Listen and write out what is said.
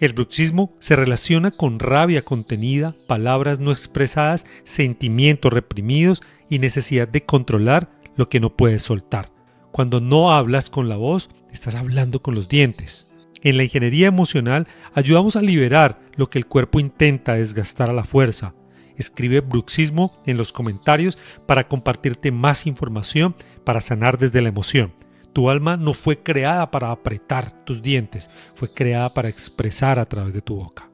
El bruxismo se relaciona con rabia contenida, palabras no expresadas, sentimientos reprimidos y necesidad de controlar lo que no puedes soltar. Cuando no hablas con la voz, estás hablando con los dientes. En la ingeniería emocional ayudamos a liberar lo que el cuerpo intenta desgastar a la fuerza. Escribe bruxismo en los comentarios para compartirte más información para sanar desde la emoción. Tu alma no fue creada para apretar tus dientes, fue creada para expresar a través de tu boca.